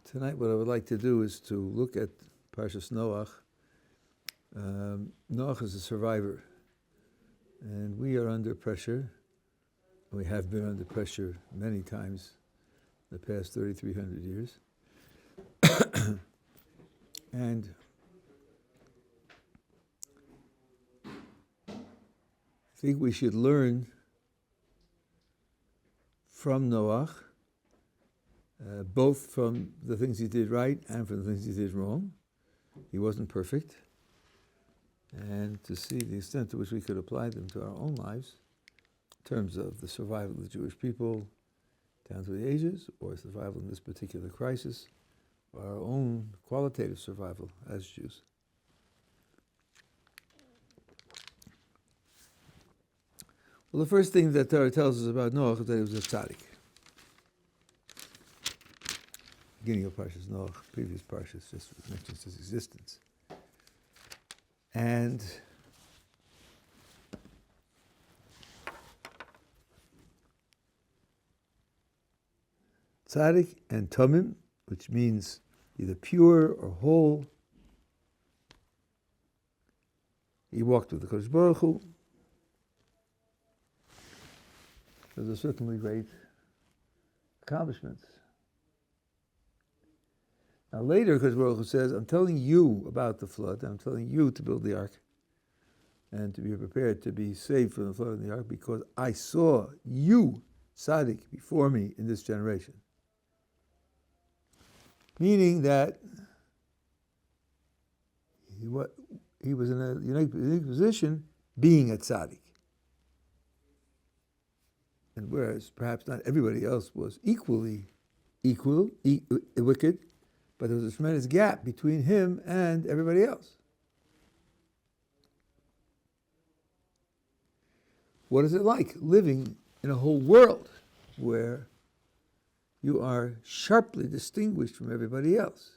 Tonight what I would like to do is to look at Parsha Noach. Noach is a survivor, and we are under pressure. We have been under pressure many times in the past 3,300 years. And I think we should learn from Noach, both from the things he did right and from the things he did wrong. He wasn't perfect. And to see the extent to which we could apply them to our own lives in terms of the survival of the Jewish people down through the ages, or survival in this particular crisis, or our own qualitative survival as Jews. Well, the first thing that Torah tells us about Noach is that he was a tzaddik. Beginning of Parshas Noach, previous Parshas just mentions his existence. And tzaddik and tamim, which means either pure or whole. He walked with the Kodesh Baruch Hu. Those are certainly great accomplishments. Now later, Kodesh Baruch Hu says, I'm telling you about the flood. I'm telling you to build the ark and to be prepared to be saved from the flood of the ark because I saw you, tzaddik, before me in this generation. Meaning that he was in a unique position being a tzaddik. And whereas perhaps not everybody else was equally wicked, but there was a tremendous gap between him and everybody else. What is it like living in a whole world where you are sharply distinguished from everybody else?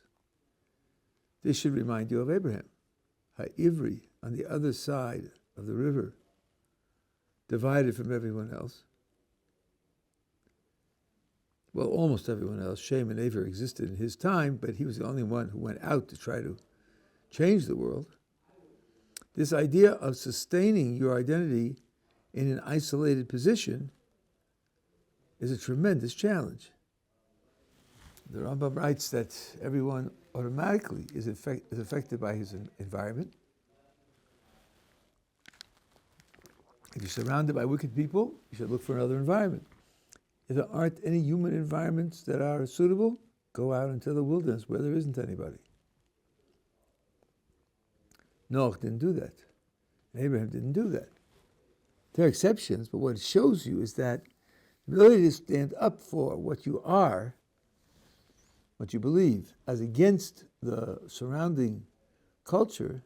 This should remind you of Abraham, Ha'ivri, on the other side of the river, divided from everyone else. Well, almost everyone else. Shem and Ever existed in his time, but he was the only one who went out to try to change the world. This idea of sustaining your identity in an isolated position is a tremendous challenge. The Rambam writes that everyone automatically is affected by his environment. If you're surrounded by wicked people, you should look for another environment. If there aren't any human environments that are suitable, go out into the wilderness where there isn't anybody. Noach didn't do that. Abraham didn't do that. There are exceptions, but what it shows you is that the ability to stand up for what you are, what you believe, as against the surrounding culture,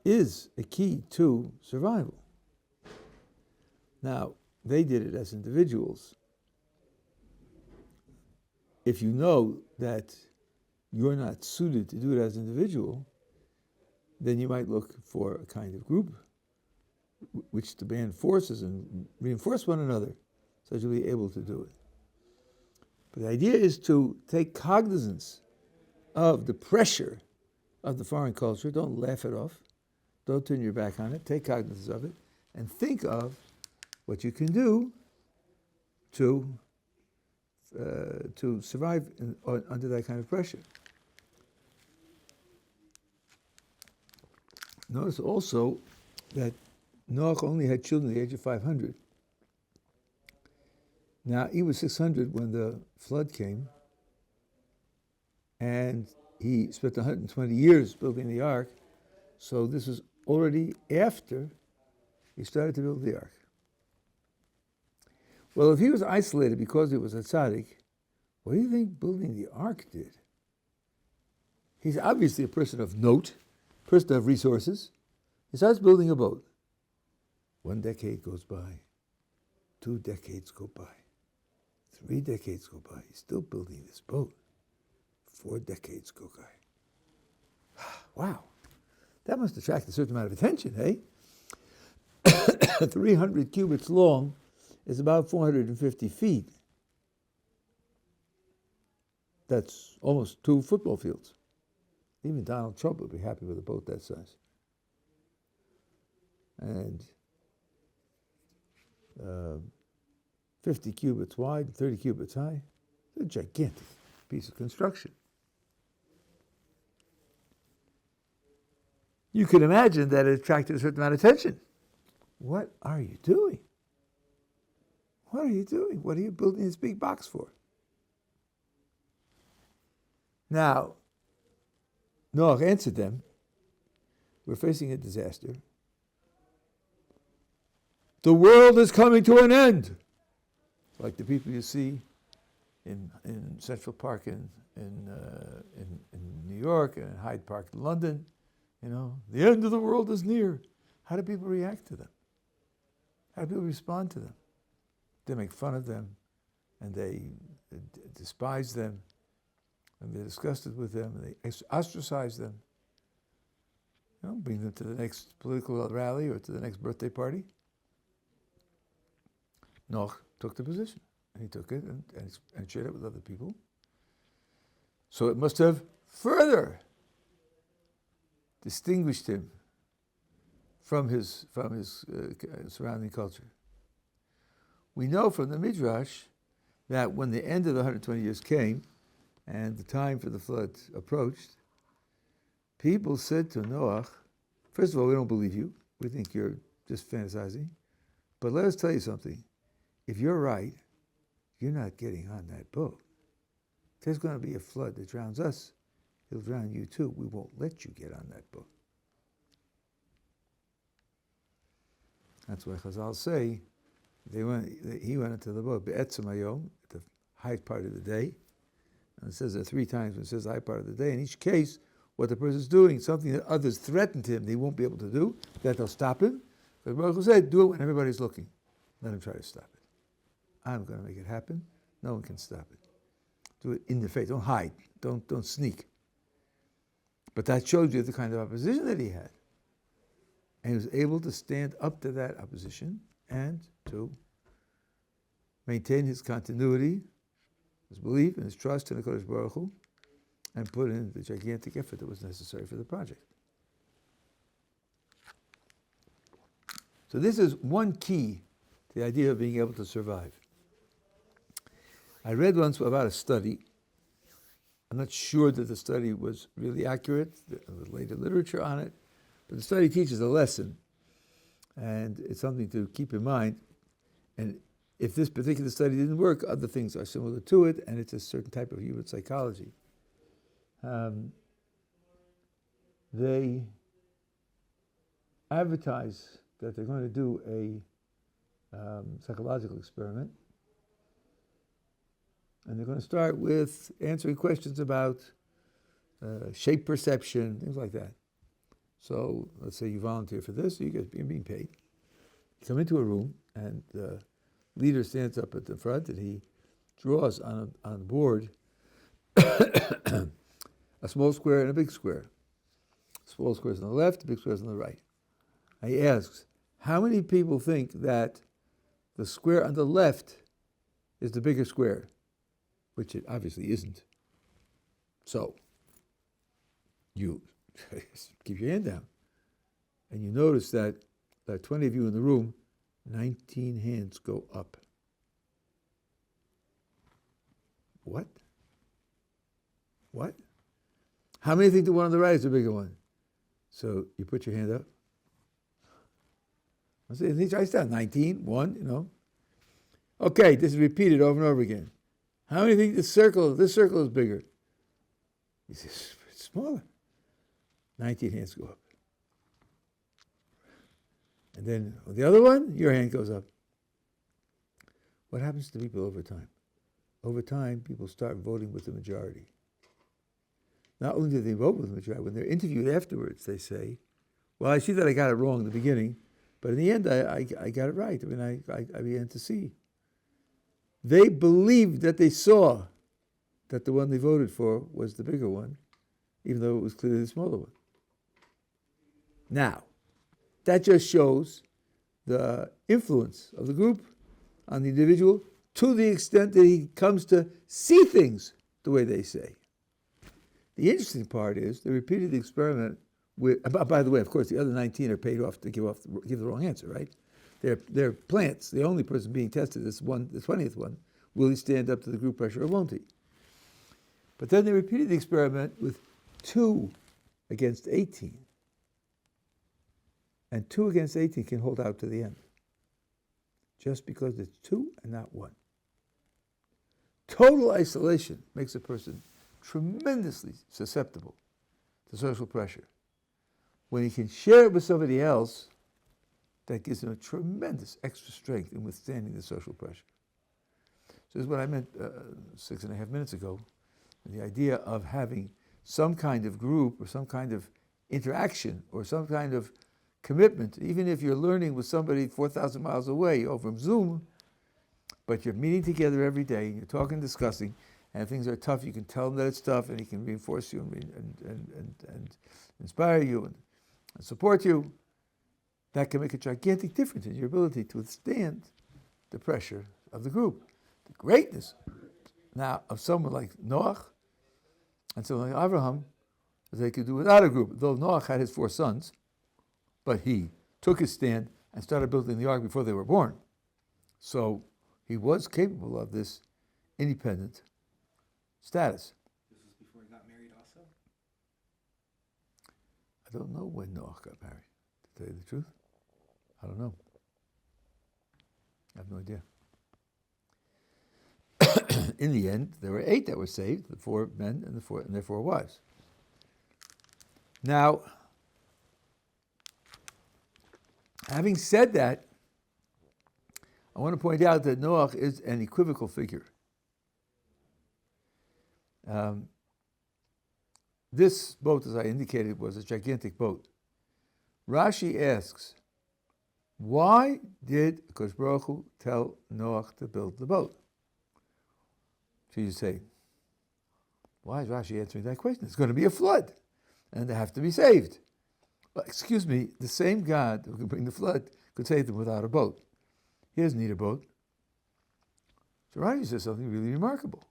is a key to survival. Now, they did it as individuals. If you know that you're not suited to do it as an individual, then you might look for a kind of group which to band forces and reinforce one another so that you'll be able to do it. But the idea is to take cognizance of the pressure of the foreign culture. Don't laugh it off. Don't turn your back on it. Take cognizance of it and think of what you can do to survive under that kind of pressure. Notice also that Noach only had children at the age of 500. Now, he was 600 when the flood came, and he spent 120 years building the ark, so this was already after he started to build the ark. Well, if he was isolated because he was a tzaddik, what do you think building the ark did? He's obviously a person of note, person of resources. He starts building a boat. 1 decade goes by. 2 decades go by. 3 decades go by. He's still building this boat. 4 decades go by. Wow. That must attract a certain amount of attention, eh? 300 cubits long is about 450 feet. That's almost 2 football fields. Even Donald Trump would be happy with a boat that size. And 50 cubits wide, 30 cubits high. It's a gigantic piece of construction. You can imagine that it attracted a certain amount of attention. What are you doing? What are you doing? What are you building this big box for? Now, Noach answered them, we're facing a disaster. The world is coming to an end. Like the people you see in Central Park in New York and in Hyde Park in London. You know, the end of the world is near. How do people react to them? How do people respond to them? They make fun of them, and they despise them, and they're disgusted with them, and they ostracize them. You know, bring them to the next political rally or to the next birthday party. Noach took the position, and he took it and shared it with other people. So it must have further distinguished him from his surrounding culture. We know from the Midrash that when the end of the 120 years came and the time for the flood approached, people said to Noach, first of all, we don't believe you. We think you're just fantasizing. But let us tell you something. If you're right, you're not getting on that boat. If there's going to be a flood that drowns us, it'll drown you too. We won't let you get on that boat. That's why Chazal say he went into the boat be'etzem hayom, at the high part of the day. And it says that 3 times when it says high part of the day. In each case, what the person's doing, something that others threatened him they won't be able to do, that they'll stop him. But Baruch Hu said, do it when everybody's looking. Let him try to stop it. I'm going to make it happen. No one can stop it. Do it in the face. Don't hide. Don't sneak. But that shows you the kind of opposition that he had. And he was able to stand up to that opposition and to maintain his continuity, his belief and his trust in the Kodesh Baruch Hu, and put in the gigantic effort that was necessary for the project. So this is one key to the idea of being able to survive. I read once about a study. I'm not sure that the study was really accurate. There was later literature on it. But the study teaches a lesson. And it's something to keep in mind. And if this particular study didn't work, other things are similar to it, and it's a certain type of human psychology. They advertise that they're going to do a psychological experiment. And they're going to start with answering questions about shape perception, things like that. So let's say you volunteer for this, you're being paid. You come into a room, and the leader stands up at the front, and he draws on a board a small square and a big square. Small square's on the left, the big square's on the right. He asks, how many people think that the square on the left is the bigger square? Which it obviously isn't. So, you keep your hand down. And you notice that there are 20 of you in the room, 19 hands go up. What? How many think the one on the right is the bigger one? So you put your hand up. He tries down, 19, 1, you know. Okay, this is repeated over and over again. How many think this circle is bigger? He says, it's smaller. 19 hands go up. And then the other one, your hand goes up. What happens to people over time? Over time, people start voting with the majority. Not only do they vote with the majority, when they're interviewed afterwards, they say, well, I see that I got it wrong in the beginning, but in the end, I got it right. I mean, I began to see. They believed that they saw that the one they voted for was the bigger one, even though it was clearly the smaller one. Now, that just shows the influence of the group on the individual to the extent that he comes to see things the way they say. The interesting part is they repeated the experiment with, by the way, of course, the other 19 are paid off to give the wrong answer, right? They're plants. The only person being tested is the 20th one. Will he stand up to the group pressure or won't he? But then they repeated the experiment with 2 against 18. And 2 against 18 can hold out to the end. Just because it's 2 and not 1. Total isolation makes a person tremendously susceptible to social pressure. When he can share it with somebody else, that gives him a tremendous extra strength in withstanding the social pressure. So this is what I meant 6.5 minutes ago. The idea of having some kind of group or some kind of interaction or some kind of commitment, even if you're learning with somebody 4,000 miles away over Zoom, but you're meeting together every day, and you're talking, discussing, and if things are tough, you can tell him that it's tough, and he can reinforce you and inspire you and support you. That can make a gigantic difference in your ability to withstand the pressure of the group. The greatness now of someone like Noach and someone like Abraham, they could do without a group. Though Noach had his 4 sons, but he took his stand and started building the ark before they were born. So he was capable of this independent status. This was before he got married also? I don't know when Noach got married, to tell you the truth. I don't know. I have no idea. In the end, there were 8 that were saved, the 4 men and their 4 wives. Now, having said that, I want to point out that Noach is an equivocal figure. This boat, as I indicated, was a gigantic boat. Rashi asks, why did Akadosh Baruch Hu tell Noach to build the boat? So you say, why is Rashi answering that question? It's going to be a flood, and they have to be saved. Well, excuse me, the same God who could bring the flood could save them without a boat. He doesn't need a boat. So Rashi says something really remarkable.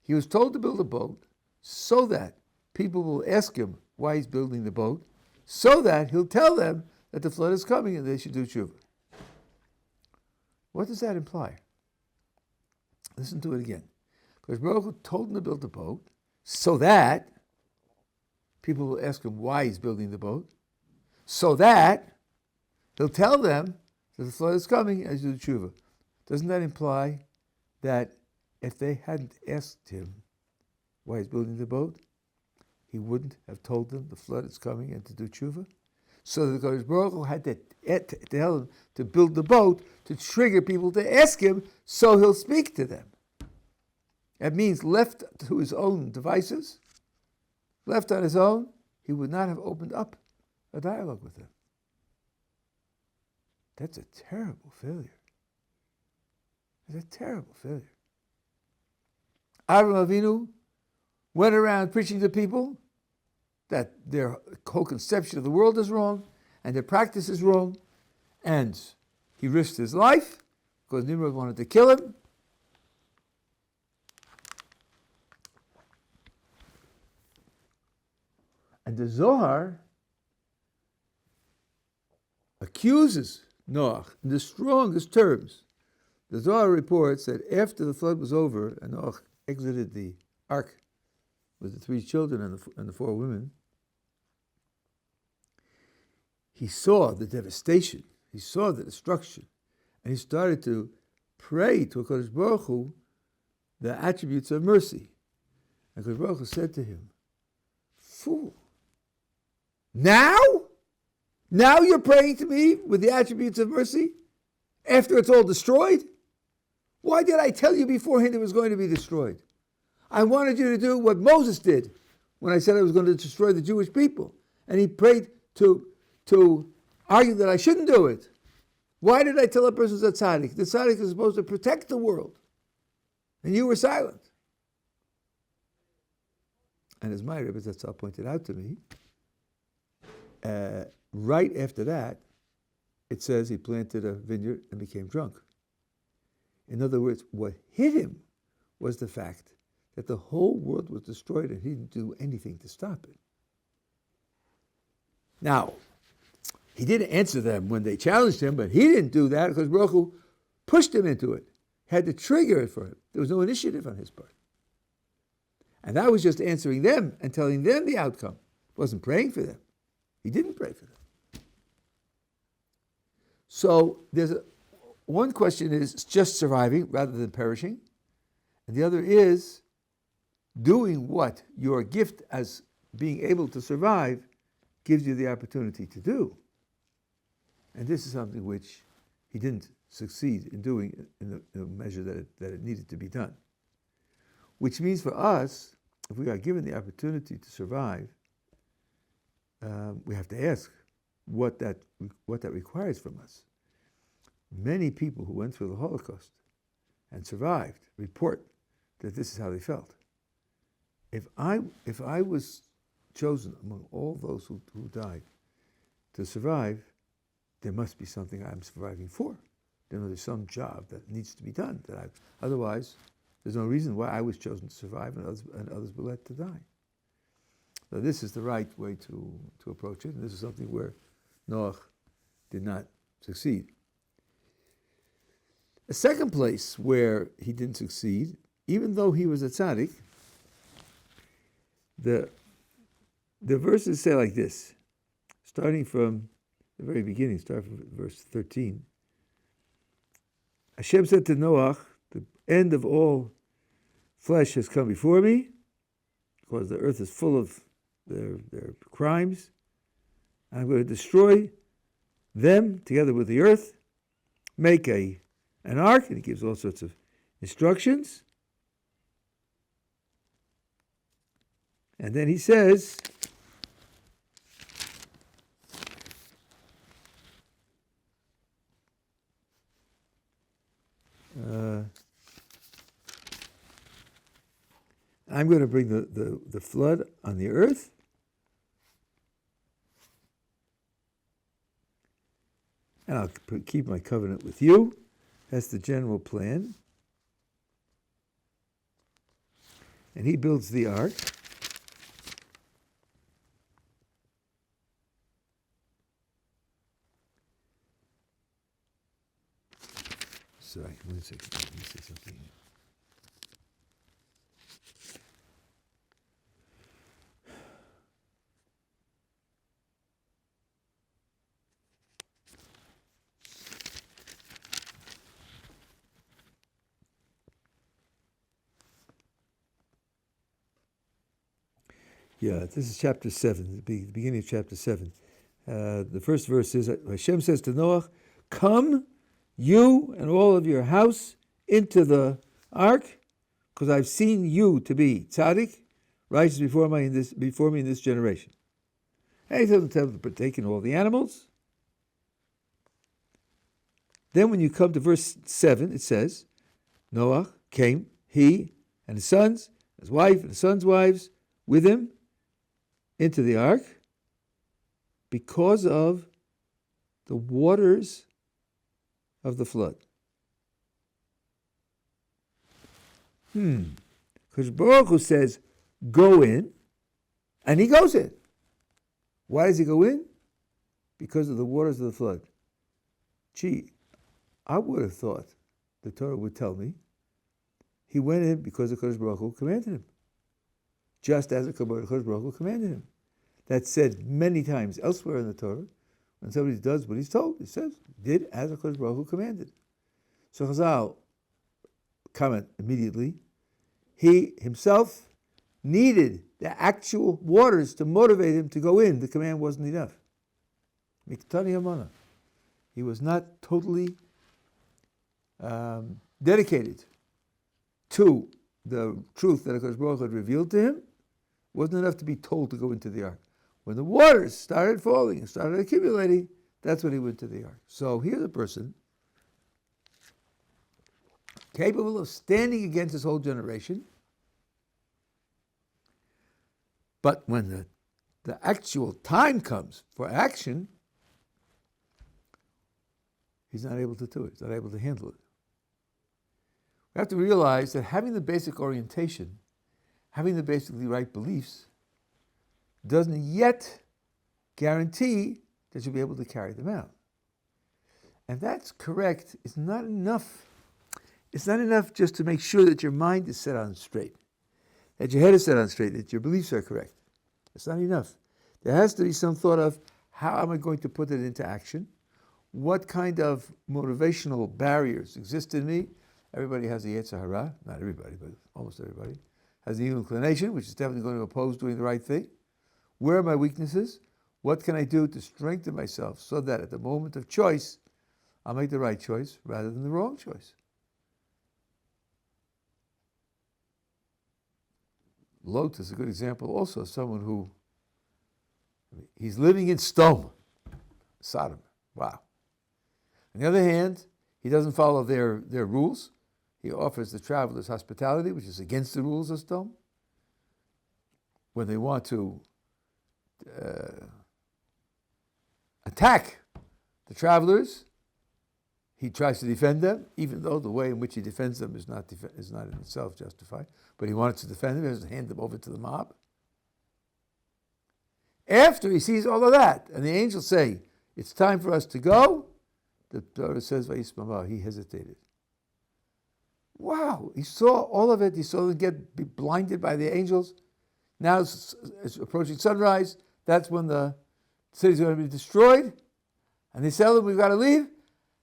He was told to build a boat so that people will ask him why he's building the boat, so that he'll tell them that the flood is coming and they should do tshuva. What does that imply? Listen to it again. Because Baruch Hu told him to build the boat so that people will ask him why he's building the boat, so that he'll tell them that the flood is coming and do tshuva. Doesn't that imply that if they hadn't asked him why he's building the boat, he wouldn't have told them the flood is coming and to do tshuva? So the Kodesh Baruch Hu had to tell him to build the boat to trigger people to ask him, so he'll speak to them. That means left to his own devices, left on his own, he would not have opened up a dialogue with them. That's a terrible failure. It's a terrible failure. Avraham Avinu went around preaching to people that their whole conception of the world is wrong and their practice is wrong, and he risked his life because Nimrod wanted to kill him. And the Zohar accuses Noach in the strongest terms. The Zohar reports that after the flood was over and Noach exited the ark with the 3 children and the 4 women, he saw the devastation, he saw the destruction, and he started to pray to HaKadosh Baruch Hu the attributes of mercy. And HaKadosh Baruch Hu said to him, fool, now you're praying to me with the attributes of mercy after it's all destroyed? Why did I tell you beforehand it was going to be destroyed? I wanted you to do what Moses did when I said I was going to destroy the Jewish people. And he prayed to argue that I shouldn't do it. Why did I tell a person that tzaddik? The tzaddik is supposed to protect the world. And you were silent. And as my Rebbe Zatzal pointed out to me, right after that, it says he planted a vineyard and became drunk. In other words, what hit him was the fact that the whole world was destroyed and he didn't do anything to stop it. Now, he didn't answer them when they challenged him, but he didn't do that because Baruch Hu pushed him into it, had to trigger it for him. There was no initiative on his part. And that was just answering them and telling them the outcome. He wasn't praying for them. He didn't pray for them. So one question is just surviving rather than perishing. And the other is doing what your gift as being able to survive gives you the opportunity to do. And this is something which he didn't succeed in doing in the measure that it needed to be done. Which means for us, if we are given the opportunity to survive, we have to ask what that requires from us. Many people who went through the Holocaust and survived report that this is how they felt. If I was chosen among all those who died to survive, there must be something I'm surviving for. There's some job that needs to be done. Otherwise, there's no reason why I was chosen to survive and others were let to die. So this is the right way to approach it, and this is something where Noach did not succeed. A second place where he didn't succeed, even though he was a tzaddik, the verses say like this, starting from the very beginning, start from verse 13. Hashem said to Noach, the end of all flesh has come before me, because the earth is full of their crimes. I'm going to destroy them together with the earth, make an ark, and he gives all sorts of instructions. And then he says, I'm going to bring the flood on the earth. And I'll keep my covenant with you. That's the general plan. And he builds the ark. Sorry, 1 second. Let me say something. Yeah, this is chapter 7, the beginning of chapter 7. The first verse is, Hashem says to Noach, come, you and all of your house, into the ark, because I've seen you to be tzaddik, righteous before me in this generation. And he tells them to partake in all the animals. Then when you come to verse 7, it says, Noach came, he and his sons, his wife and his sons' wives, with him, into the ark because of the waters of the flood. Because Baruch Hu says, go in, and he goes in. Why does he go in? Because of the waters of the flood. Gee, I would have thought the Torah would tell me he went in because the Kodesh Baruch Hu commanded him. Just as the Kodesh Baruch Hu commanded him. That's said many times elsewhere in the Torah. When somebody does what he's told, he says, did as the Kodesh Baruch Hu commanded. So Chazal comment immediately, he himself needed the actual waters to motivate him to go in. The command wasn't enough. Miktani Amana. He was not totally dedicated to the truth that HaKadosh Baruch Hu had revealed to him. It wasn't enough to be told to go into the ark. When the waters started falling and started accumulating, that's when he went to the ark. So here's a person capable of standing against his whole generation, but when the actual time comes for action, he's not able to do it. He's not able to handle it. We have to realize that having the basic orientation having the basically right beliefs doesn't yet guarantee that you'll be able to carry them out. And that's correct. It's not enough. It's not enough just to make sure that your mind is set on straight, that your head is set on straight, that your beliefs are correct. It's not enough. There has to be some thought of, how am I going to put it into action? What kind of motivational barriers exist in me? Everybody has a Yetzer Hara, not everybody, but almost everybody, has the evil inclination, which is definitely going to oppose doing the right thing. Where are my weaknesses? What can I do to strengthen myself so that at the moment of choice, I'll make the right choice rather than the wrong choice? Lot is a good example also of someone who, he's living in Sodom. Wow. On the other hand, he doesn't follow their rules. He offers the travelers hospitality, which is against the rules of Sodom. When they want to attack the travelers, he tries to defend them, even though the way in which he defends them is not in itself justified. But he wanted to defend them, he doesn't hand them over to the mob. After he sees all of that, and the angels say, it's time for us to go, the Torah says, he hesitated. Wow, he saw all of it. He saw them be blinded by the angels. Now it's approaching sunrise. That's when the city's going to be destroyed. And they tell him, we've got to leave.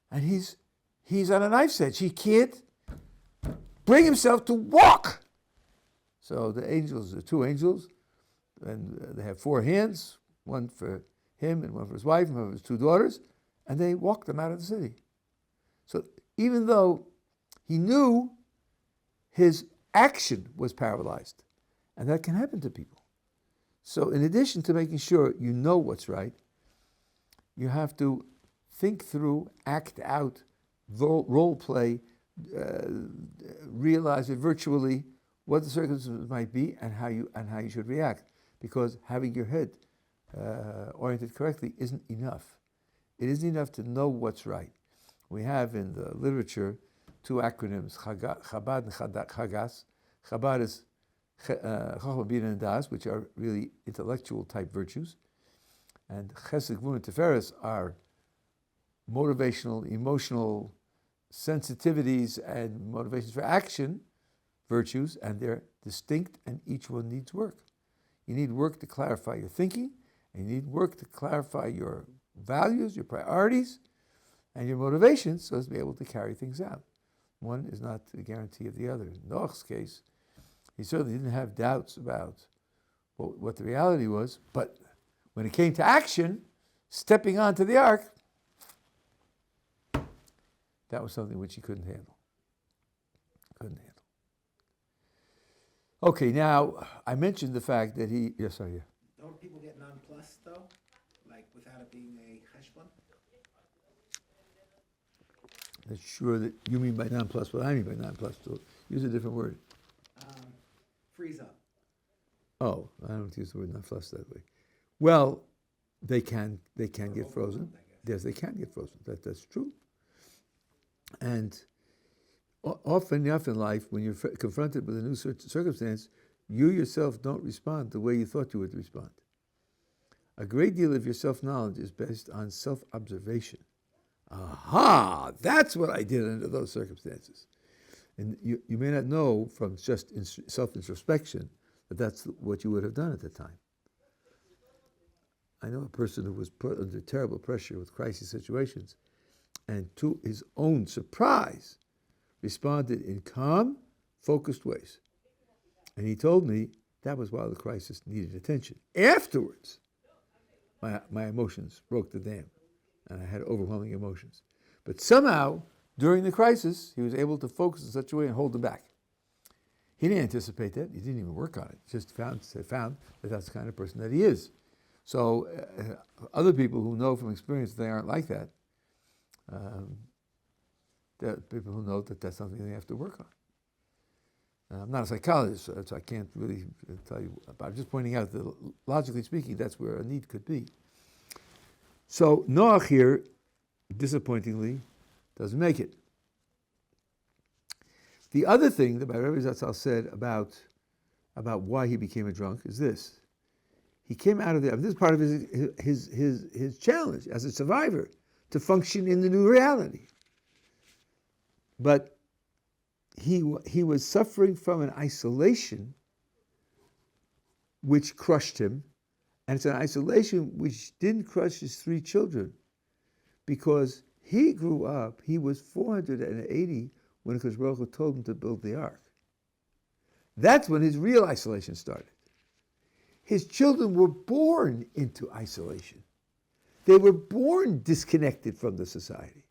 And he's on a knife's edge. He can't bring himself to walk. So the angels, the two angels, and they have four hands, one for him and one for his wife and one for his two daughters, and they walked them out of the city. So even though he knew his action was paralyzed, and that can happen to people. So in addition to making sure you know what's right, you have to think through, act out, role play, realize it virtually, what the circumstances might be and how you should react. Because having your head oriented correctly isn't enough. It isn't enough to know what's right. We have in the literature two acronyms, Chabad and Chagas. Chabad is Chachma, Bina, and Das, which are really intellectual type virtues. And Chesed, Gvul, and Tiferes are motivational, emotional sensitivities and motivations for action virtues, and they're distinct, and each one needs work. You need work to clarify your thinking, and you need work to clarify your values, your priorities, and your motivations so as to be able to carry things out. One is not a guarantee of the other. In Noach's case, he certainly didn't have doubts about what the reality was, but when it came to action, stepping onto the ark, that was something which he couldn't handle. Okay, now, I mentioned the fact that he... Yes, sorry, yeah. Don't people get non-plus, though? Like, without it being a cheshbon? That's sure that you mean by non-plus what I mean by non-plus. So use a different word. Freeze up. Oh, I don't use the word non-plus that way. Well, they can get frozen. Yes, they can get frozen. That's true. And often enough in life, when you're confronted with a new circumstance, you yourself don't respond the way you thought you would respond. A great deal of your self-knowledge is based on self-observation. Aha! That's what I did under those circumstances. And you may not know from just self-introspection that that's what you would have done at the time. I know a person who was put under terrible pressure with crisis situations, and to his own surprise, responded in calm, focused ways. And he told me that was while the crisis needed attention. Afterwards, my emotions broke the dam, and I had overwhelming emotions. But somehow, during the crisis, he was able to focus in such a way and hold them back. He didn't anticipate that. He didn't even work on it. Just found that that's the kind of person that he is. So other people who know from experience that they aren't like that, there are people who know that that's something they have to work on. I'm not a psychologist, so I can't really tell you about it. I'm just pointing out that, logically speaking, that's where a need could be. So Noach here, disappointingly, doesn't make it. The other thing that my Rabbi Zatzal said about about why he became a drunk is this. He came out of there. This is part of his challenge as a survivor to function in the new reality. But he was suffering from an isolation which crushed him, and it's an isolation which didn't crush his 3 children, because he grew up. He was 480 when Akadosh Baruch Hu told him to build the ark. That's when his real isolation started. His children were born into isolation. They were born disconnected from the society.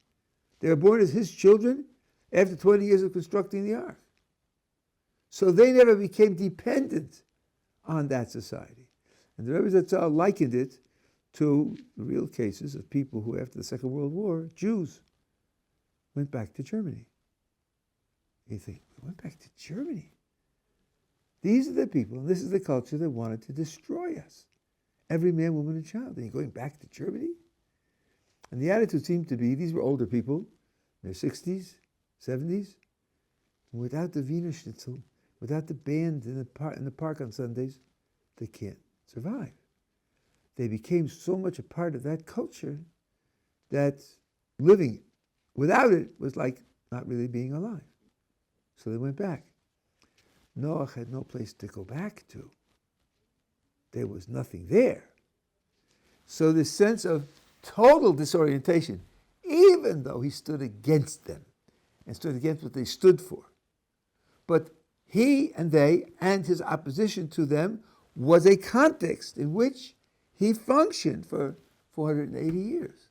They were born as his children after 20 years of constructing the ark. So they never became dependent on that society. And the Rebbe Zatzal likened it to real cases of people who, after the Second World War, Jews, went back to Germany. You think, we went back to Germany? These are the people, and this is the culture that wanted to destroy us. Every man, woman, and child. And you're going back to Germany? And the attitude seemed to be, these were older people, in their 60s, 70s, and without the Wiener Schnitzel, without the band in the park on Sundays, they can't survive. They became so much a part of that culture that living without it was like not really being alive. So they went back. Noach had no place to go back to. There was nothing there. So this sense of total disorientation, even though he stood against them and stood against what they stood for, but he and they and his opposition to them was a context in which he functioned for 480 years.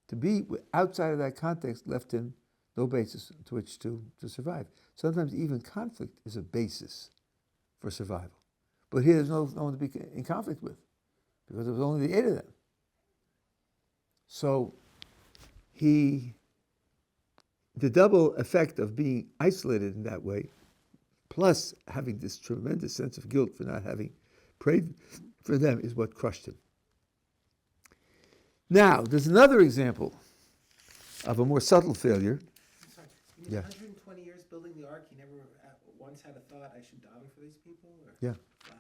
To be outside of that context left him no basis to which to survive. Sometimes even conflict is a basis for survival. But here there's no one to be in conflict with, because there was only the 8 of them. So the double effect of being isolated in that way, plus having this tremendous sense of guilt for not having prayed for them, is what crushed him. Now, there's another example of a more subtle failure. I'm sorry, in 120 years building the ark, he never once had a thought, I should daven for these people? Or? Yeah. Wow.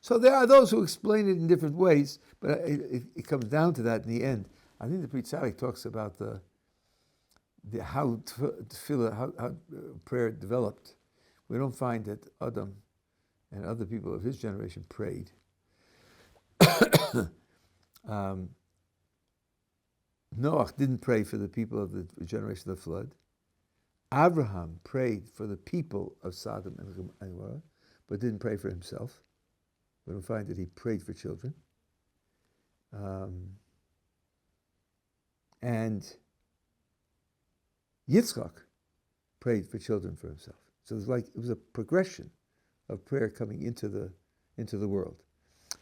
So there are those who explain it in different ways, but it comes down to that in the end. I think the Pri Tzaddik talks about how prayer developed. We don't find that Adam and other people of his generation prayed. Noach didn't pray for the people of the generation of the flood. Abraham prayed for the people of Sodom and Gomorrah, but didn't pray for himself. We don't find that he prayed for children. And Yitzchak prayed for children for himself. So it was a progression of prayer coming into the world.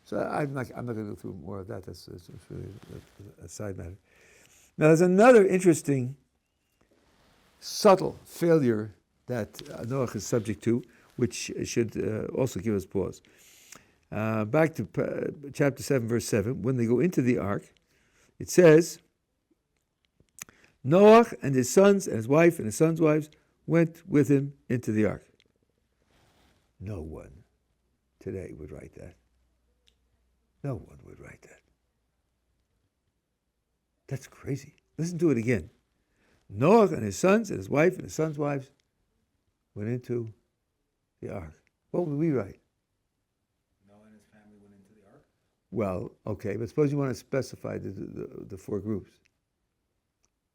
So I'm not going to go through more of that. That's really a side matter. Now there's another interesting, subtle failure that Noach is subject to, which should also give us pause. Back to chapter 7, verse 7, when they go into the ark, it says, Noach and his sons and his wife and his sons' wives went with him into the ark. No one today would write that. No one would write that. That's crazy. Listen to it again. Noach and his sons and his wife and his sons' wives went into the ark. What would we write? Noah and his family went into the ark? Well, okay, but suppose you want to specify the 4 groups.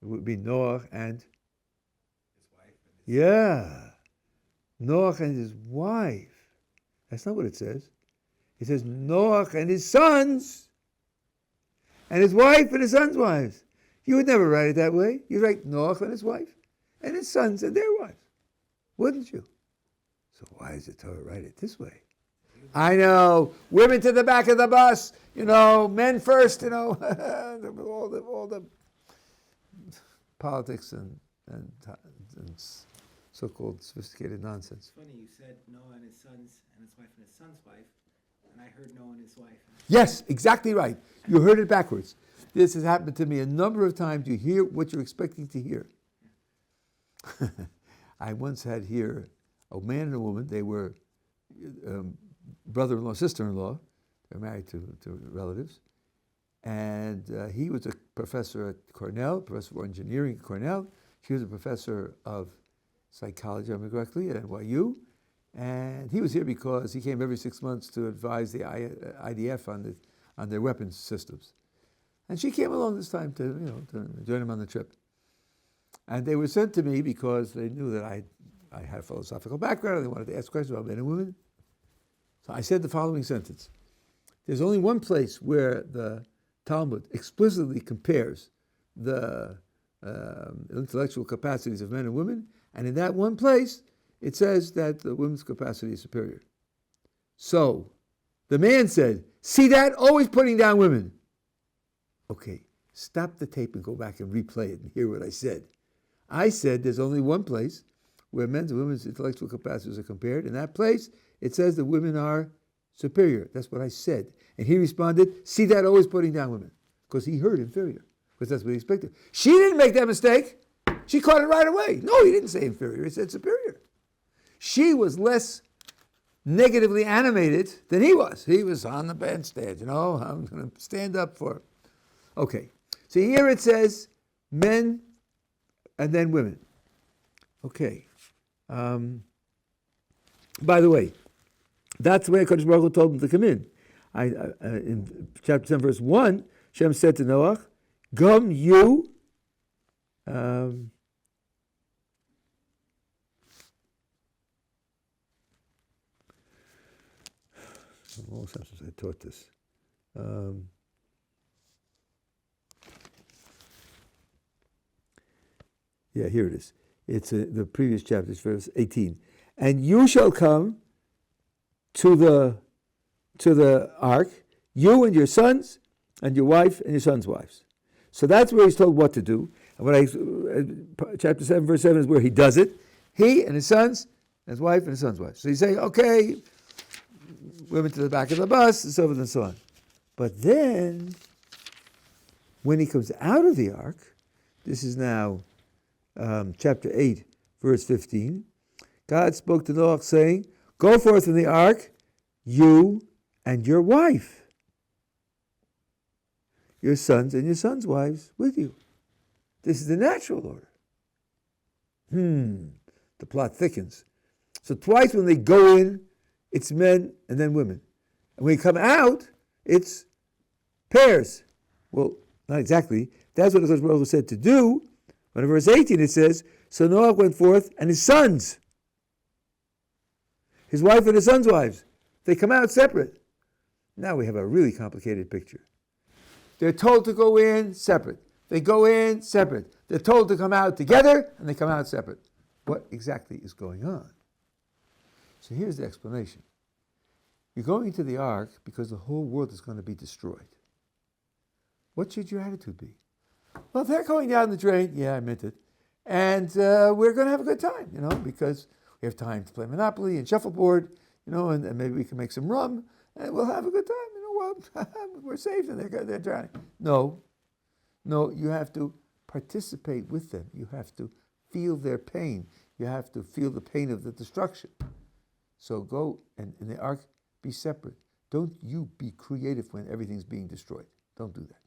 It would be Noach and his wife. And his Noach and his wife. That's not what it says. It says Noach and his sons and his wife and his sons' wives. You would never write it that way. You'd write Noach and his wife and his sons and their wives. Wouldn't you? So why does the Torah write it this way? I know, women to the back of the bus, men first, all the politics and so-called sophisticated nonsense. It's funny, you said Noah and his sons and his wife and his son's wife, and I heard Noah and his wife. Yes, exactly right. You heard it backwards. This has happened to me a number of times. You hear what you're expecting to hear. I once had here a man and a woman. They were brother-in-law, sister-in-law. They're married to relatives. And he was a professor at Cornell, professor of engineering at Cornell. She was a professor of psychology, if I remember correctly, at NYU. And he was here because he came every 6 months to advise the IDF on their weapons systems. And she came along this time to join him on the trip. And they were sent to me because they knew that I had a philosophical background and they wanted to ask questions about men and women. So I said the following sentence. There's only one place where the Talmud explicitly compares the intellectual capacities of men and women, and in that one place, it says that the women's capacity is superior. So, the man said, see that? Always putting down women. Okay, stop the tape and go back and replay it and hear what I said. I said there's only one place where men's and women's intellectual capacities are compared. In that place, it says that women are superior. That's what I said. And he responded, see that? Always putting down women. Because he heard inferior. Because that's what he expected. She didn't make that mistake. She caught it right away. No, he didn't say inferior. He said superior. She was less negatively animated than he was. He was on the bandstand, I'm going to stand up for it. Okay, so here it says men and then women. Okay. By the way, that's the way HaKadosh Baruch Hu told him to come in. In chapter 10, verse 1, Shem said to Noach, Gum you, all since I taught this. Yeah, here it is. It's the previous chapter, verse 18. And you shall come to the ark, you and your sons, and your wife and your sons' wives. So that's where he's told what to do. And chapter 7, verse 7 is where he does it. He and his sons, and his wife and his son's wife. So he's saying, okay, women to the back of the bus, and so forth and so on. But then, when he comes out of the ark, this is now chapter 8, verse 15, God spoke to Noach saying, go forth in the ark, you and your wife, your sons and your sons' wives with you. This is the natural order. The plot thickens. So twice when they go in, it's men and then women. And when they come out, it's pairs. Well, not exactly. That's what the Baruch Hu said to do. But in verse 18 it says, so Noach went forth and his sons, his wife and his sons' wives, they come out separate. Now we have a really complicated picture. They're told to go in separate. They go in separate. They're told to come out together, and they come out separate. What exactly is going on? So here's the explanation. You're going into the ark because the whole world is going to be destroyed. What should your attitude be? Well, they're going down the drain. Yeah, I meant it. And we're going to have a good time, because we have time to play Monopoly and shuffleboard, and maybe we can make some rum, and we'll have a good time. We're safe, and they're drowning. No, you have to participate with them. You have to feel their pain. You have to feel the pain of the destruction. So go and in the ark, be separate. Don't you be creative when everything's being destroyed. Don't do that.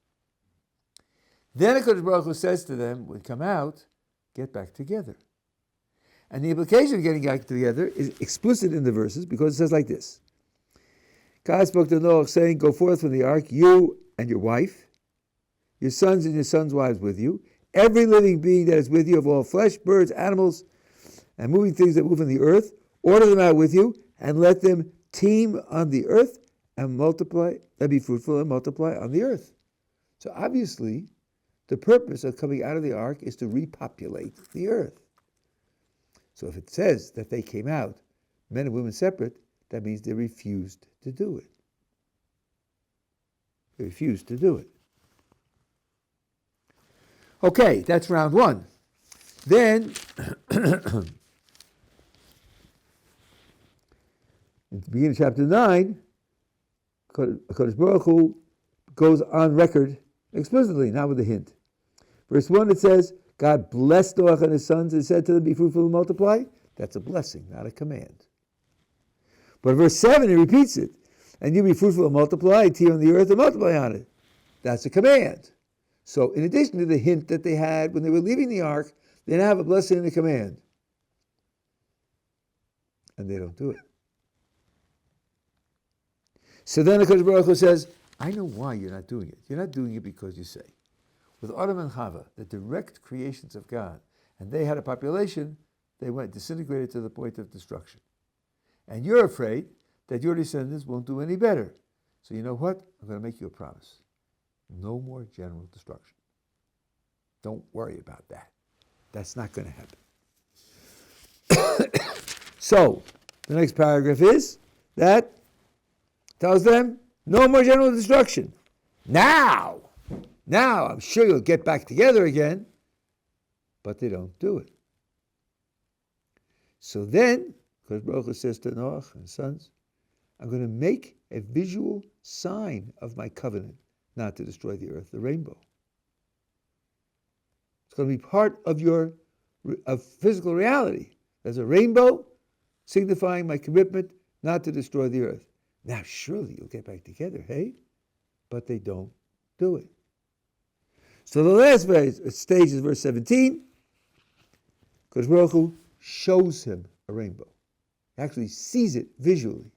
Then HaKadosh Baruch Hu says to them, when you come out, get back together. And the implication of getting back together is explicit in the verses because it says like this. God spoke to Noach saying, go forth from the ark, you and your wife, your sons and your sons' wives with you, every living being that is with you of all flesh, birds, animals, and moving things that move on the earth, order them out with you, and let them teem on the earth and multiply, and be fruitful and multiply on the earth. So obviously, the purpose of coming out of the ark is to repopulate the earth. So if it says that they came out, men and women separate, that means they refused to do it. They refused to do it. Okay, that's round one. Then, at the beginning of chapter 9, HaKadosh Baruch Hu goes on record explicitly, not with a hint. Verse 1, it says, God blessed Noach and his sons and said to them, be fruitful and multiply. That's a blessing, not a command. But verse 7, he repeats it. And you be fruitful and multiply, tear on the earth and multiply on it. That's a command. So in addition to the hint that they had when they were leaving the ark, they now have a blessing and a command. And they don't do it. So then the HaKadosh Baruch Hu says, I know why you're not doing it. You're not doing it because you say. With Adam and Chava, the direct creations of God, and they had a population, they went disintegrated to the point of destruction. And you're afraid that your descendants won't do any better. So you know what? I'm going to make you a promise. No more general destruction. Don't worry about that. That's not going to happen. So, the next paragraph is that tells them, no more general destruction. Now, I'm sure you'll get back together again. But they don't do it. So then, because Baruch Hu says to Noach and his sons, I'm going to make a visual sign of my covenant not to destroy the earth, the rainbow. It's going to be part of your physical reality. There's a rainbow signifying my commitment not to destroy the earth. Now, surely you'll get back together, hey? But they don't do it. So the last stage is verse 17, because Baruch Hu shows him a rainbow. He actually sees it visually.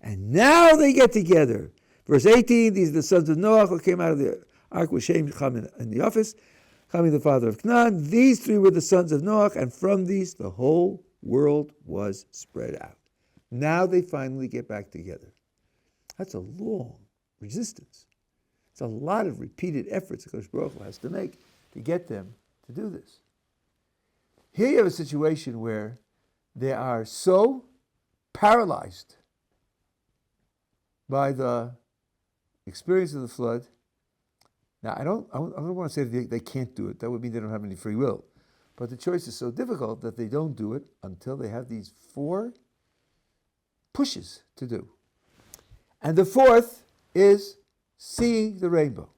And now they get together. Verse 18, these are the sons of Noach who came out of the ark with Shem, Cham, in the office, Cham, the father of Canaan. These three were the sons of Noach, and from these the whole world was spread out. Now they finally get back together. That's a long resistance. It's a lot of repeated efforts that Kodesh Baruch Hu has to make to get them to do this. Here you have a situation where they are so paralyzed by the experience of the flood. Now, I don't want to say they can't do it. That would mean they don't have any free will. But the choice is so difficult that they don't do it until they have these 4 pushes to do. And the 4th is seeing the rainbow.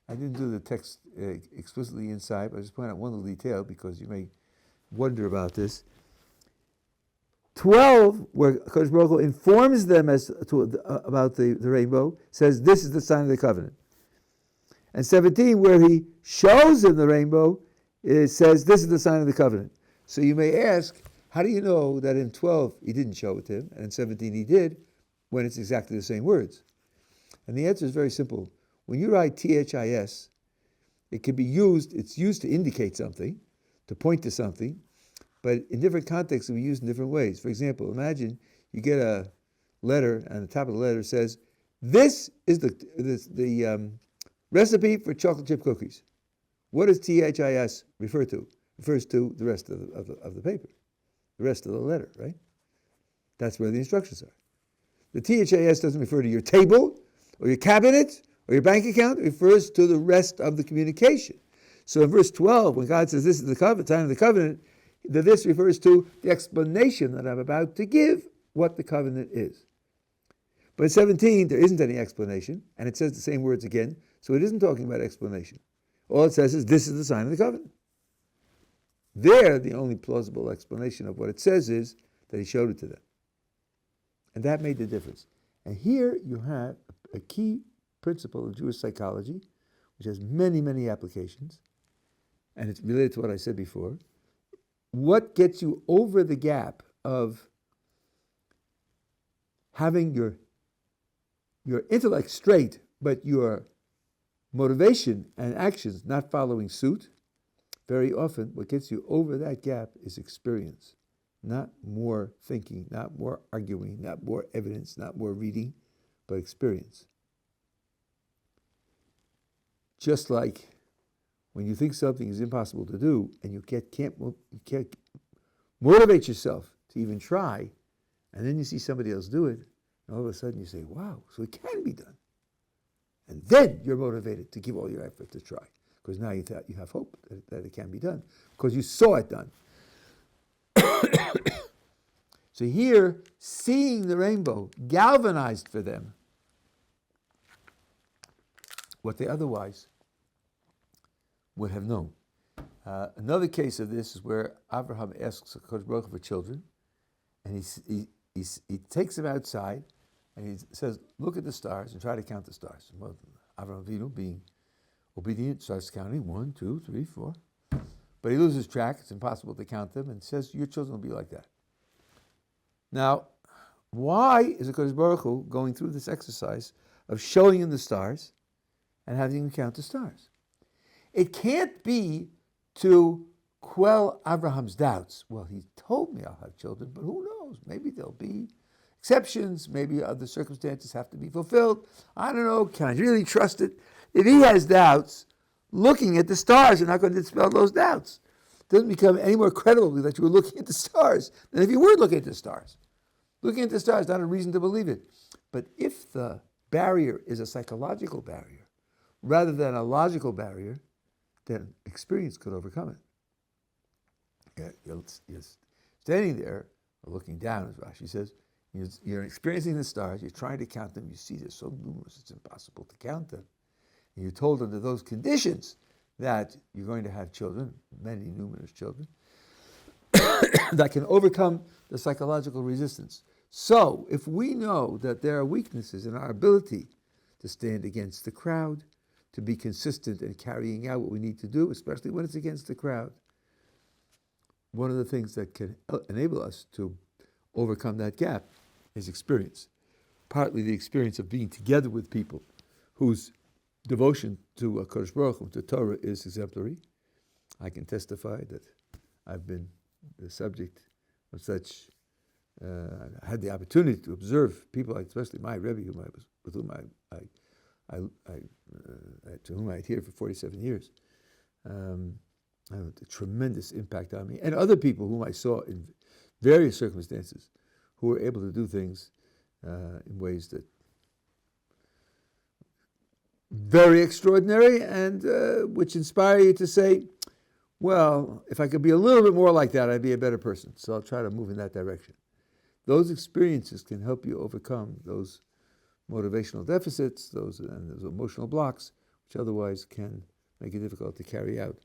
I didn't do the text explicitly inside, but I just point out one little detail because you may wonder about this. 12, where Kodesh Baruch Hu informs them about the rainbow, says this is the sign of the covenant. And 17, where he shows them the rainbow, it says this is the sign of the covenant. So you may ask, how do you know that in 12 he didn't show it to him, and in 17 he did, when it's exactly the same words? And the answer is very simple. When you write THIS, it can be used, it's used to indicate something, to point to something, but in different contexts it will be used in different ways. For example, imagine you get a letter, and the top of the letter says, this is the recipe for chocolate chip cookies. What does THIS refer to? It refers to the rest of the paper, the rest of the letter, right? That's where the instructions are. The THIS doesn't refer to your table, or your cabinet, or your bank account. It refers to the rest of the communication. So in verse 12, when God says this is the covenant, time of the covenant, this refers to the explanation that I'm about to give what the covenant is. But in 17, there isn't any explanation, and it says the same words again, so it isn't talking about explanation. All it says is this is the sign of the covenant. There, the only plausible explanation of what it says is that he showed it to them. And that made the difference. And here you have a key principle of Jewish psychology, which has many, many applications, and it's related to what I said before. What gets you over the gap of having your intellect straight, but your motivation and actions not following suit? Very often, what gets you over that gap is experience. Not more thinking, not more arguing, not more evidence, not more reading, but experience. Just like when you think something is impossible to do and you can't motivate yourself to even try, and then you see somebody else do it, and all of a sudden you say, wow, so it can be done. And then you're motivated to give all your effort to try, because now you have hope that it can be done, because you saw it done. So here, seeing the rainbow galvanized for them what they otherwise would have known. Another case of this is where Abraham asks HaKadosh Baruch Hu for children, and he takes him outside, and he says, look at the stars and try to count the stars. Well, Avraham Avinu, being obedient, starts counting 1, 2, 3, 4. But he loses track. It's impossible to count them, and says, your children will be like that. Now, why is HaKadosh Baruch Hu going through this exercise of showing him the stars and having him count the stars? It can't be to quell Abraham's doubts. Well, he told me I'll have children, but who knows? Maybe there'll be exceptions. Maybe other circumstances have to be fulfilled. I don't know. Can I really trust it? If he has doubts, looking at the stars are not going to dispel those doubts. It doesn't become any more credible that you were looking at the stars than if you weren't looking at the stars. Looking at the stars is not a reason to believe it. But if the barrier is a psychological barrier rather than a logical barrier, then experience could overcome it. You're standing there, or looking down, as Rashi says, you're experiencing the stars, you're trying to count them, you see they're so numerous it's impossible to count them. And you're told under those conditions that you're going to have children, many numerous children, that can overcome the psychological resistance. So, if we know that there are weaknesses in our ability to stand against the crowd, to be consistent in carrying out what we need to do, especially when it's against the crowd, one of the things that can enable us to overcome that gap is experience. Partly the experience of being together with people whose devotion to HaKadosh Baruch Hu, to Torah, is exemplary. I can testify that I've been the subject of such, I had the opportunity to observe people, like especially my Rabbi, to whom I adhered for 47 years. A tremendous impact on me, and other people whom I saw in various circumstances who were able to do things in ways that very extraordinary, and which inspire you to say, well, if I could be a little bit more like that, I'd be a better person. So I'll try to move in that direction. Those experiences can help you overcome those motivational deficits, those emotional blocks, which otherwise can make it difficult to carry out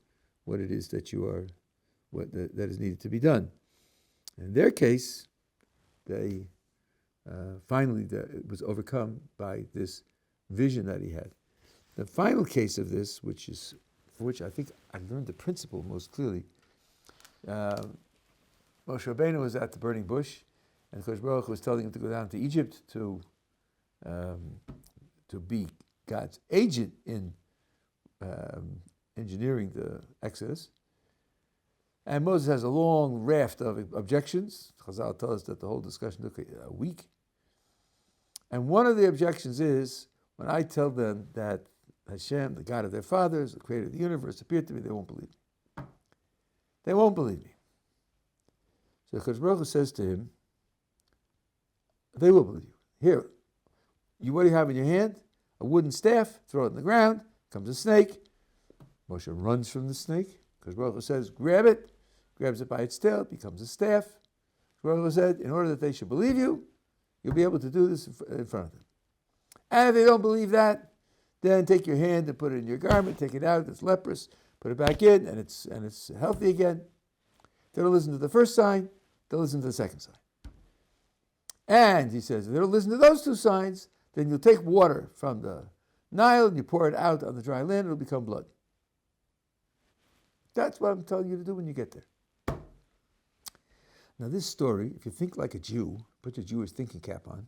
what it is that that is needed to be done. In their case, they finally it was overcome by this vision that he had. The final case of this, for which I think I learned the principle most clearly, Moshe Rabbeinu was at the burning bush, and Kodesh Baruch Hu was telling him to go down to Egypt to be God's agent in engineering the Exodus. And Moses has a long raft of objections. Chazal tell us that the whole discussion took a week. And one of the objections is, when I tell them that Hashem, the God of their fathers, the creator of the universe, appeared to me, they won't believe me. They won't believe me. So Kodesh Baruch Hu says to him, they will believe you. Here, what do you have in your hand? A wooden staff, throw it in the ground, comes a snake. Moshe runs from the snake. Kodesh Baruch Hu says, grab it, grabs it by its tail, it becomes a staff. Baruch Hu said, in order that they should believe you, you'll be able to do this in front of them. And if they don't believe that, then take your hand and put it in your garment, take it out, it's leprous, put it back in, and it's healthy again. They don't listen to the first sign, they'll listen to the second sign. And he says, if they don't listen to those two signs, then you'll take water from the Nile and you pour it out on the dry land, it'll become blood. That's what I'm telling you to do when you get there. Now this story, if you think like a Jew, put your Jewish thinking cap on,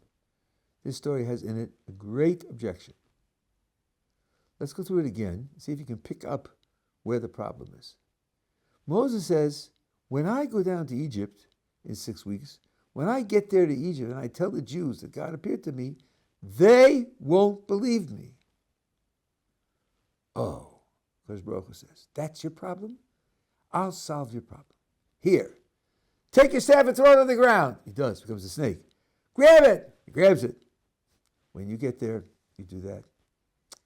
this story has in it a great objection. Let's go through it again, see if you can pick up where the problem is. Moses says, when I go down to Egypt in 6 weeks, when I get there to Egypt and I tell the Jews that God appeared to me, they won't believe me. Oh, Kodesh Baruch Hu says, that's your problem? I'll solve your problem. Here, take your staff and throw it on the ground. He does, becomes a snake. Grab it. He grabs it. When you get there, you do that.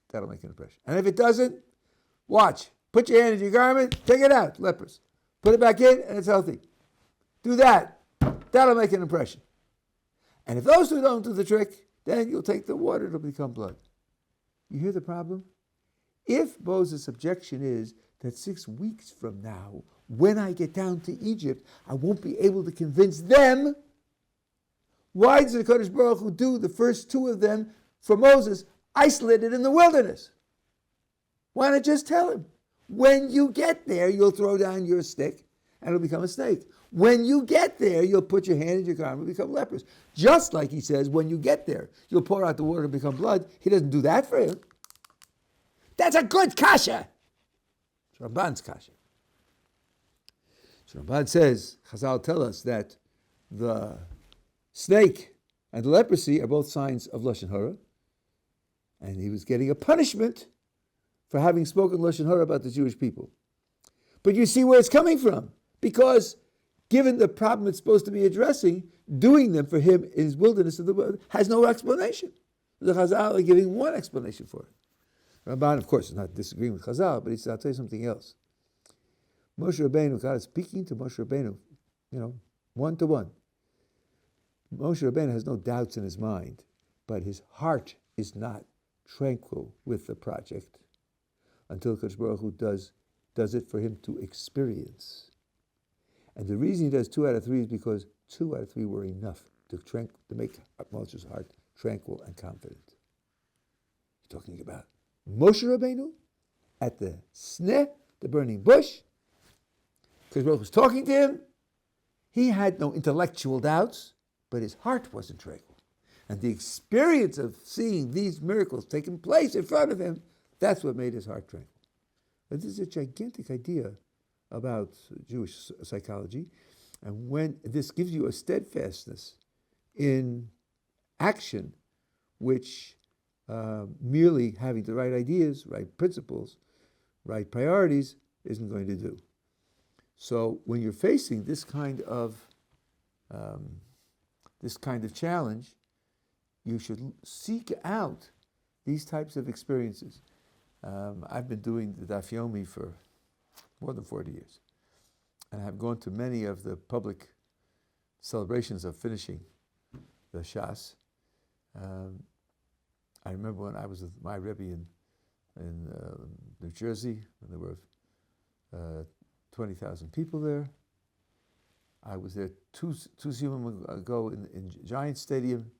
That'll make an impression. And if it doesn't, watch. Put your hand in your garment, take it out, leprous. Put it back in, and it's healthy. Do that. That'll make an impression. And if those two don't do the trick, then you'll take the water, it'll become blood. You hear the problem? If Moses' objection is that 6 weeks from now, when I get down to Egypt, I won't be able to convince them, Why does the Kodesh Baruch Hu do the first two of them for Moses isolated in the wilderness? Why not just tell him? When you get there, you'll throw down your stick and it'll become a snake. When you get there, you'll put your hand in your garment and become lepers. Just like he says, when you get there, you'll pour out the water and become blood. He doesn't do that for him. That's a good kasha. It's Ramban's kasha. So Ramban says, Chazal tell us that the snake and the leprosy are both signs of Lashon Hara. And he was getting a punishment for having spoken Lashon Hara about the Jewish people. But you see where it's coming from. Because given the problem it's supposed to be addressing, doing them for him in his wilderness of the world has no explanation. The Chazal are giving one explanation for it. Ramban, of course, is not disagreeing with Chazal, but he said, I'll tell you something else. Moshe Rabbeinu, God is speaking to Moshe Rabbeinu, one-to-one. Moshe Rabbeinu has no doubts in his mind, but his heart is not tranquil with the project until Kodesh Baruch Hu does it for him to experience. And the reason he does 2 out of 3 is because 2 out of 3 were enough to make Moshe's heart tranquil and confident. He's talking about Moshe Rabbeinu at the sneh, the burning bush. Kodesh Baruch Hu was talking to him. He had no intellectual doubts, but his heart wasn't tranquil. And the experience of seeing these miracles taking place in front of him, that's what made his heart tranquil. But this is a gigantic idea about Jewish psychology. And when this gives you a steadfastness in action, which merely having the right ideas, right principles, right priorities isn't going to do. So when you're facing this kind of challenge, you should seek out these types of experiences. I've been doing the Daf Yomi for more than 40 years. And I have gone to many of the public celebrations of finishing the Shas. I remember when I was with my Rabbi in New Jersey, and there were 20,000 people there. I was there two seasons ago in Giant Stadium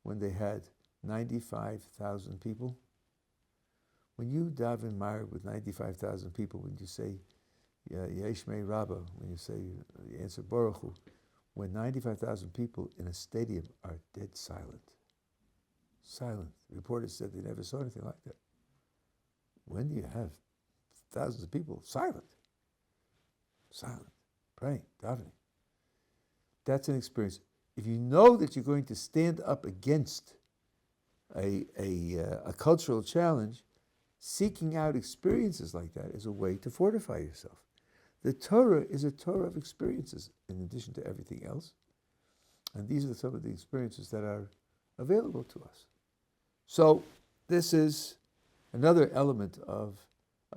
when they had 95,000 people. When you daven Ma'ariv with 95,000 people, when you say Yesh Mei Rabbah, when you say you answer Baruch Hu, when 95,000 people in a stadium are dead silent. Silent. Reporters said they never saw anything like that. When do you have thousands of people silent? Silent. Praying, davening. That's an experience. If you know that you're going to stand up against a cultural challenge, seeking out experiences like that is a way to fortify yourself. The Torah is a Torah of experiences in addition to everything else. And these are some of the experiences that are available to us. So this is another element of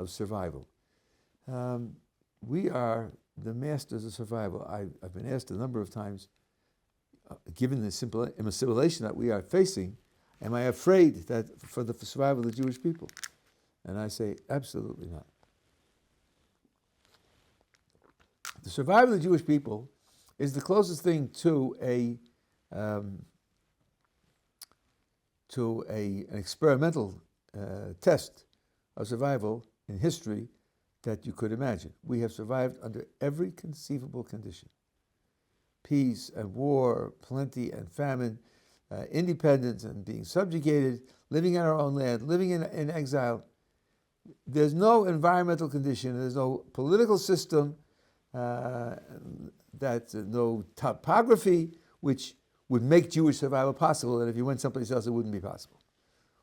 survival. We are the masters of survival. I've been asked a number of times, given the simple assimilation that we are facing, am I afraid that for the survival of the Jewish people? And I say, absolutely not. The survival of the Jewish people is the closest thing to an experimental test of survival in history that you could imagine. We have survived under every conceivable condition. Peace and war, plenty and famine, independence and being subjugated, living in our own land, living in exile. There's no environmental condition, there's no political system, no topography which would make Jewish survival possible, and if you went someplace else it wouldn't be possible.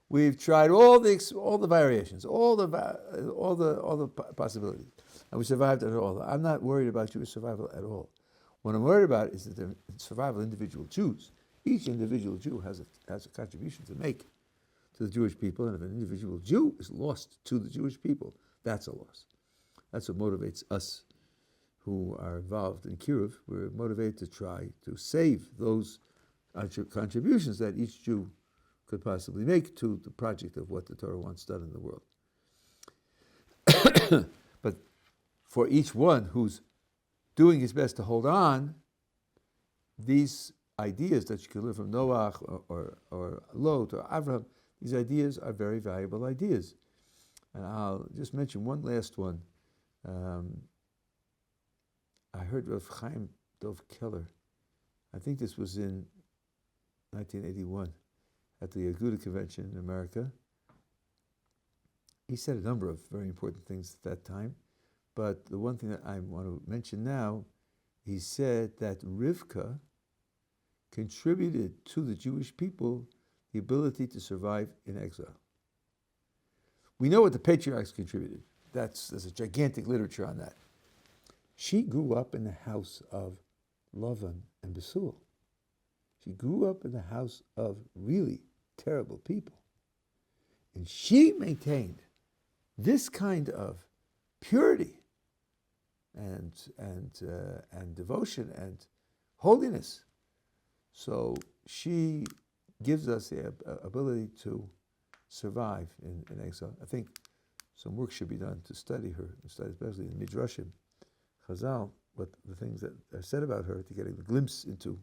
We've tried all the variations, all the possibilities, and we survived at all. I'm not worried about Jewish survival at all. What I'm worried about is the survival of individual Jews. Each individual Jew has a contribution to make to the Jewish people, and if an individual Jew is lost to the Jewish people, that's a loss. That's what motivates us who are involved in Kiruv. We're motivated to try to save those contributions that each Jew could possibly make to the project of what the Torah wants done in the world. But for each one who's doing his best to hold on, these ideas that you can learn from Noach or Lot or Avraham, these ideas are very valuable ideas. And I'll just mention one last one. I heard Rav Chaim Dov Keller, I think this was in 1981 at the Aguda Convention in America. He said a number of very important things at that time, but the one thing that I want to mention now, he said that Rivka contributed to the Jewish people the ability to survive in exile. We know what the patriarchs contributed. There's a gigantic literature on that. She grew up in the house of Lavan and Bethuel. She grew up in the house of really terrible people. And she maintained this kind of purity and devotion and holiness. So she gives us the ability to survive in exile. I think some work should be done to study her, especially in Midrashim, Chazal, what the things that are said about her, to get a glimpse into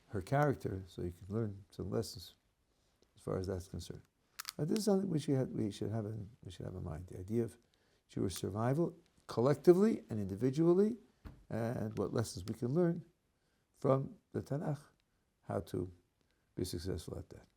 her character, so you can learn some lessons as far as that's concerned. But this is something we should have in mind: the idea of Jewish survival, collectively and individually, and what lessons we can learn from the Tanakh, how to be successful at that.